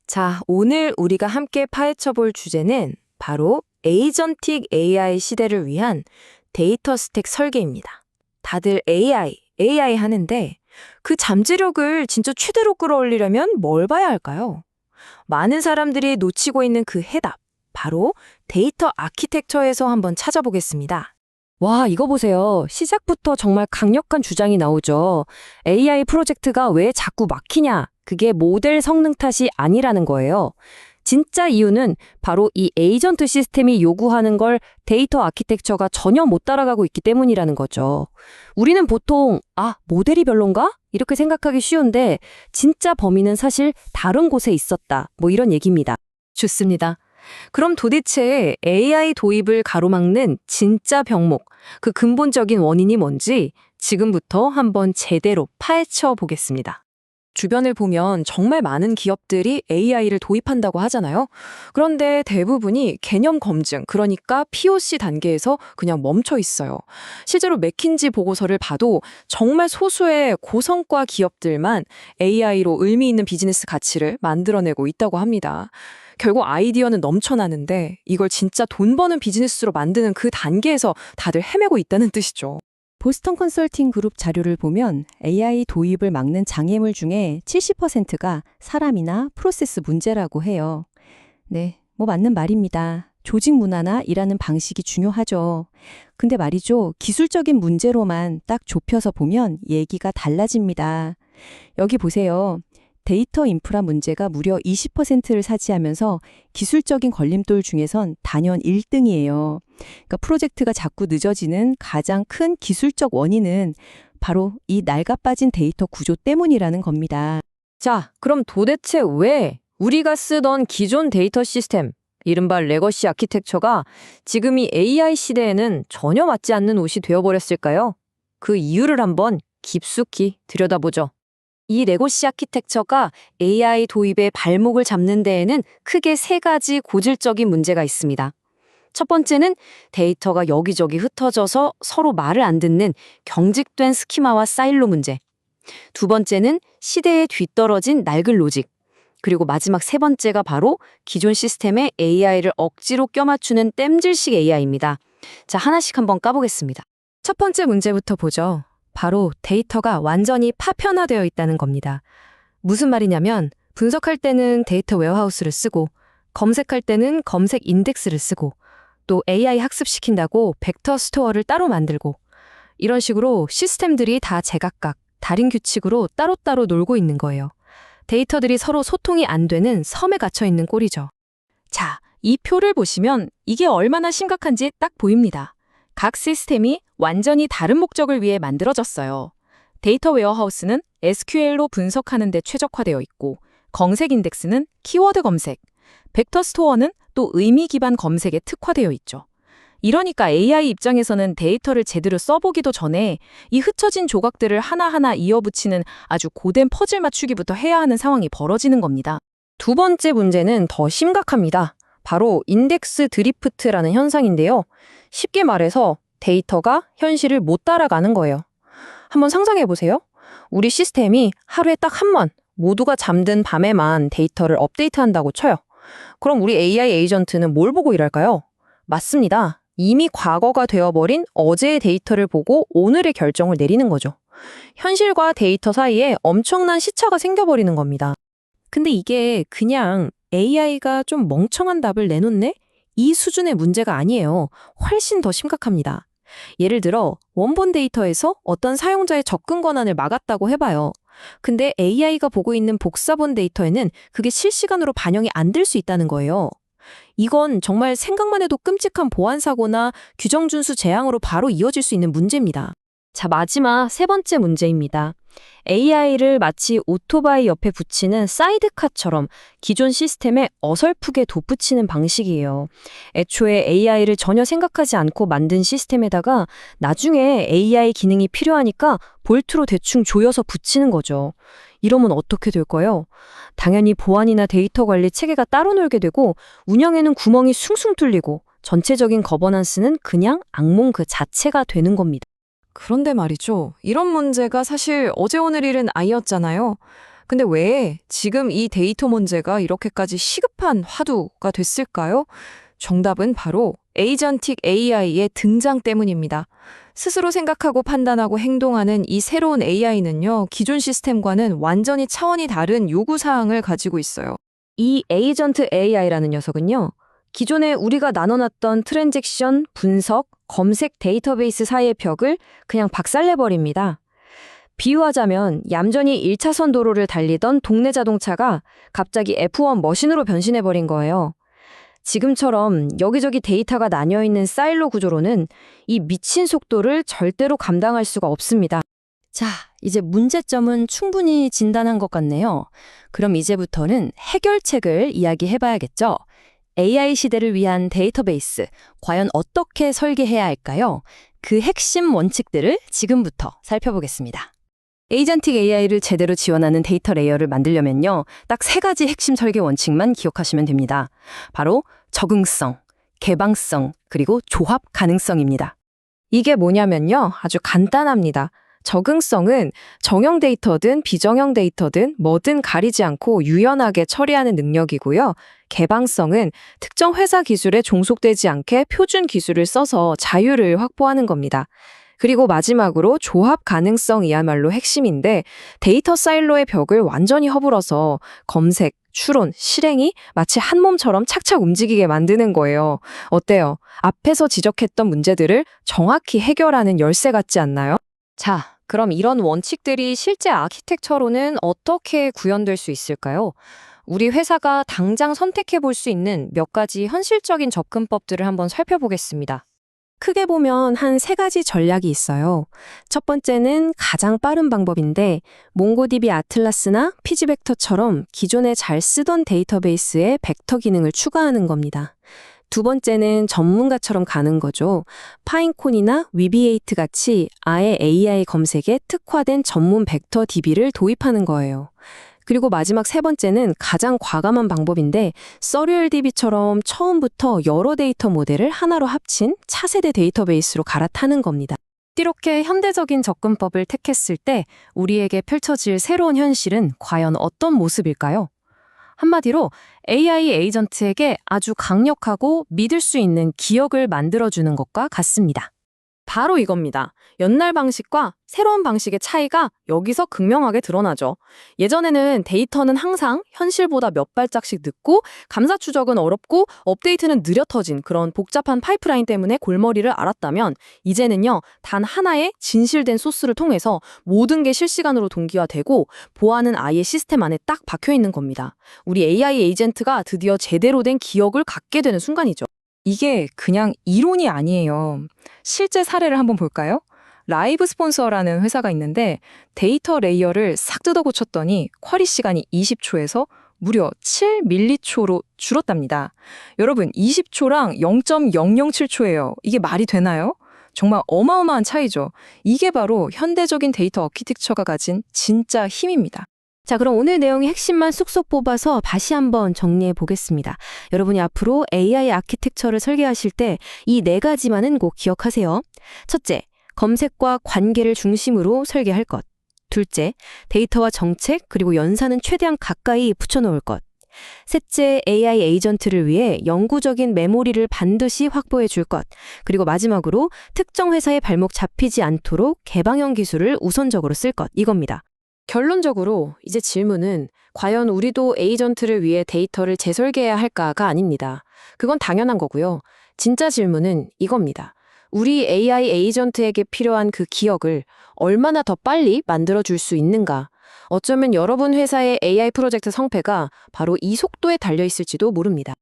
자, 오늘 우리가 함께 파헤쳐 볼 주제는 바로 에이전틱 AI 시대를 위한 데이터 스택 설계입니다. 다들 AI 하는데 그 잠재력을 진짜 최대로 끌어올리려면 뭘 봐야 할까요? 많은 사람들이 놓치고 있는 그 해답, 바로 데이터 아키텍처에서 한번 찾아보겠습니다. 와, 이거 보세요. 시작부터 정말 강력한 주장이 나오죠. AI 프로젝트가 왜 자꾸 막히냐? 그게 모델 성능 탓이 아니라는 거예요. 진짜 이유는 바로 이 에이전트 시스템이 요구하는 걸 데이터 아키텍처가 전혀 못 따라가고 있기 때문이라는 거죠. 우리는 보통 모델이 별론가? 이렇게 생각하기 쉬운데 진짜 범인은 사실 다른 곳에 있었다. 뭐 이런 얘기입니다. 좋습니다. 그럼 도대체 AI 도입을 가로막는 진짜 병목, 그 근본적인 원인이 뭔지 지금부터 한번 제대로 파헤쳐 보겠습니다. 주변을 보면 정말 많은 기업들이 AI를 도입한다고 하잖아요. 그런데 대부분이 개념 검증, 그러니까 POC 단계에서 그냥 멈춰 있어요. 실제로 맥킨지 보고서를 봐도 정말 소수의 고성과 기업들만 AI로 의미 있는 비즈니스 가치를 만들어내고 있다고 합니다. 결국 아이디어는 넘쳐나는데 이걸 진짜 돈 버는 비즈니스로 만드는 그 단계에서 다들 헤매고 있다는 뜻이죠. 보스턴 컨설팅 그룹 자료를 보면 AI 도입을 막는 장애물 중에 70%가 사람이나 프로세스 문제라고 해요. 네, 뭐 맞는 말입니다. 조직 문화나 일하는 방식이 중요하죠. 근데 말이죠, 기술적인 문제로만 딱 좁혀서 보면 얘기가 달라집니다. 여기 보세요. 데이터 인프라 문제가 무려 20%를 차지하면서 기술적인 걸림돌 중에선 단연 1등이에요. 그러니까 프로젝트가 자꾸 늦어지는 가장 큰 기술적 원인은 바로 이 낡아빠진 데이터 구조 때문이라는 겁니다. 자, 그럼 도대체 왜 우리가 쓰던 기존 데이터 시스템, 이른바 레거시 아키텍처가 지금 이 AI 시대에는 전혀 맞지 않는 옷이 되어버렸을까요? 그 이유를 한번 깊숙이 들여다보죠. 이 레거시 아키텍처가 AI 도입의 발목을 잡는 데에는 크게 세 가지 고질적인 문제가 있습니다. 첫 번째는 데이터가 여기저기 흩어져서 서로 말을 안 듣는 경직된 스키마와 사일로 문제. 두 번째는 시대에 뒤떨어진 낡은 로직. 그리고 마지막 세 번째가 바로 기존 시스템에 AI를 억지로 껴맞추는 땜질식 AI입니다. 자, 하나씩 한번 까보겠습니다. 첫 번째 문제부터 보죠. 바로 데이터가 완전히 파편화되어 있다는 겁니다. 무슨 말이냐면 분석할 때는 데이터 웨어하우스를 쓰고 검색할 때는 검색 인덱스를 쓰고 또 AI 학습시킨다고 벡터 스토어를 따로 만들고 이런 식으로 시스템들이 다 제각각 다른 규칙으로 따로따로 놀고 있는 거예요. 데이터들이 서로 소통이 안 되는 섬에 갇혀 있는 꼴이죠. 자, 이 표를 보시면 이게 얼마나 심각한지 딱 보입니다. 각 시스템이 완전히 다른 목적을 위해 만들어졌어요. 데이터 웨어하우스는 SQL로 분석하는 데 최적화되어 있고 검색 인덱스는 키워드 검색, 벡터 스토어는 또 의미 기반 검색에 특화되어 있죠. 이러니까 AI 입장에서는 데이터를 제대로 써보기도 전에 이 흩어진 조각들을 하나하나 이어붙이는 아주 고된 퍼즐 맞추기부터 해야 하는 상황이 벌어지는 겁니다. 두 번째 문제는 더 심각합니다. 바로 인덱스 드리프트라는 현상인데요. 쉽게 말해서 데이터가 현실을 못 따라가는 거예요. 한번 상상해 보세요. 우리 시스템이 하루에 딱 한 번 모두가 잠든 밤에만 데이터를 업데이트한다고 쳐요. 그럼 우리 AI 에이전트는 뭘 보고 일할까요? 맞습니다. 이미 과거가 되어버린 어제의 데이터를 보고 오늘의 결정을 내리는 거죠. 현실과 데이터 사이에 엄청난 시차가 생겨버리는 겁니다. 근데 이게 그냥 AI가 좀 멍청한 답을 내놓네? 이 수준의 문제가 아니에요. 훨씬 더 심각합니다. 예를 들어 원본 데이터에서 어떤 사용자의 접근 권한을 막았다고 해봐요. 근데 AI가 보고 있는 복사본 데이터에는 그게 실시간으로 반영이 안 될 수 있다는 거예요. 이건 정말 생각만 해도 끔찍한 보안 사고나 규정 준수 재앙으로 바로 이어질 수 있는 문제입니다. 자, 마지막 세 번째 문제입니다. AI를 마치 오토바이 옆에 붙이는 사이드카처럼 기존 시스템에 어설프게 덧붙이는 방식이에요. 애초에 AI를 전혀 생각하지 않고 만든 시스템에다가 나중에 AI 기능이 필요하니까 볼트로 대충 조여서 붙이는 거죠. 이러면 어떻게 될까요? 당연히 보안이나 데이터 관리 체계가 따로 놀게 되고 운영에는 구멍이 숭숭 뚫리고 전체적인 거버넌스는 그냥 악몽 그 자체가 되는 겁니다. 그런데 말이죠. 이런 문제가 사실 어제 오늘 일은 아니었잖아요. 근데 왜 지금 이 데이터 문제가 이렇게까지 시급한 화두가 됐을까요? 정답은 바로 에이전틱 AI의 등장 때문입니다. 스스로 생각하고 판단하고 행동하는 이 새로운 AI는요, 기존 시스템과는 완전히 차원이 다른 요구사항을 가지고 있어요. 이 에이전트 AI라는 녀석은요, 기존에 우리가 나눠놨던 트랜잭션, 분석, 검색 데이터베이스 사이의 벽을 그냥 박살내버립니다. 비유하자면 얌전히 1차선 도로를 달리던 동네 자동차가 갑자기 F1 머신으로 변신해버린 거예요. 지금처럼 여기저기 데이터가 나뉘어있는 사일로 구조로는 이 미친 속도를 절대로 감당할 수가 없습니다. 자, 이제 문제점은 충분히 진단한 것 같네요. 그럼 이제부터는 해결책을 이야기해봐야겠죠. AI 시대를 위한 데이터베이스, 과연 어떻게 설계해야 할까요? 그 핵심 원칙들을 지금부터 살펴보겠습니다. 에이전틱 AI를 제대로 지원하는 데이터 레이어를 만들려면요, 딱 3가지 핵심 설계 원칙만 기억하시면 됩니다. 바로 적응성, 개방성, 그리고 조합 가능성입니다. 이게 뭐냐면요, 아주 간단합니다. 적응성은 정형 데이터든 비정형 데이터든 뭐든 가리지 않고 유연하게 처리하는 능력이고요. 개방성은 특정 회사 기술에 종속되지 않게 표준 기술을 써서 자유를 확보하는 겁니다. 그리고 마지막으로 조합 가능성이야말로 핵심인데, 데이터 사일로의 벽을 완전히 허물어서 검색, 추론, 실행이 마치 한 몸처럼 착착 움직이게 만드는 거예요. 어때요? 앞에서 지적했던 문제들을 정확히 해결하는 열쇠 같지 않나요? 자, 그럼 이런 원칙들이 실제 아키텍처로는 어떻게 구현될 수 있을까요? 우리 회사가 당장 선택해 볼 수 있는 몇 가지 현실적인 접근법들을 한번 살펴보겠습니다. 크게 보면 한 3가지 전략이 있어요. 첫 번째는 가장 빠른 방법인데, 몽고DB 아틀라스나 피지벡터처럼 기존에 잘 쓰던 데이터베이스에 벡터 기능을 추가하는 겁니다. 두 번째는 전문가처럼 가는 거죠. 파인콘이나 위비에이트 같이 아예 AI 검색에 특화된 전문 벡터 DB를 도입하는 거예요. 그리고 마지막 3번째는 가장 과감한 방법인데, 서류얼DB처럼 처음부터 여러 데이터 모델을 하나로 합친 차세대 데이터베이스로 갈아타는 겁니다. 이렇게 현대적인 접근법을 택했을 때 우리에게 펼쳐질 새로운 현실은 과연 어떤 모습일까요? 한마디로 AI 에이전트에게 아주 강력하고 믿을 수 있는 기억을 만들어주는 것과 같습니다. 바로 이겁니다. 옛날 방식과 새로운 방식의 차이가 여기서 극명하게 드러나죠. 예전에는 데이터는 항상 현실보다 몇 발짝씩 늦고, 감사 추적은 어렵고, 업데이트는 느려 터진 그런 복잡한 파이프라인 때문에 골머리를 앓았다면, 이제는요, 단 하나의 진실된 소스를 통해서 모든 게 실시간으로 동기화되고, 보안은 아예 시스템 안에 딱 박혀 있는 겁니다. 우리 AI 에이전트가 드디어 제대로 된 기억을 갖게 되는 순간이죠. 이게 그냥 이론이 아니에요. 실제 사례를 한번 볼까요? 라이브 스폰서라는 회사가 있는데 데이터 레이어를 싹 뜯어 고쳤더니 쿼리 시간이 20초에서 무려 7밀리초로 줄었답니다. 여러분, 20초랑 0.007초예요. 이게 말이 되나요? 정말 어마어마한 차이죠. 이게 바로 현대적인 데이터 아키텍처가 가진 진짜 힘입니다. 자, 그럼 오늘 내용의 핵심만 쏙쏙 뽑아서 다시 한번 정리해 보겠습니다. 여러분이 앞으로 AI 아키텍처를 설계하실 때 이 4가지만은 꼭 기억하세요. 첫째, 검색과 관계를 중심으로 설계할 것. 둘째, 데이터와 정책 그리고 연산은 최대한 가까이 붙여놓을 것. 셋째, AI 에이전트를 위해 영구적인 메모리를 반드시 확보해 줄 것. 그리고 마지막으로 특정 회사의 발목 잡히지 않도록 개방형 기술을 우선적으로 쓸 것. 이겁니다. 결론적으로 이제 질문은 과연 우리도 에이전트를 위해 데이터를 재설계해야 할까가 아닙니다. 그건 당연한 거고요. 진짜 질문은 이겁니다. 우리 AI 에이전트에게 필요한 그 기억을 얼마나 더 빨리 만들어줄 수 있는가? 어쩌면 여러분 회사의 AI 프로젝트 성패가 바로 이 속도에 달려 있을지도 모릅니다.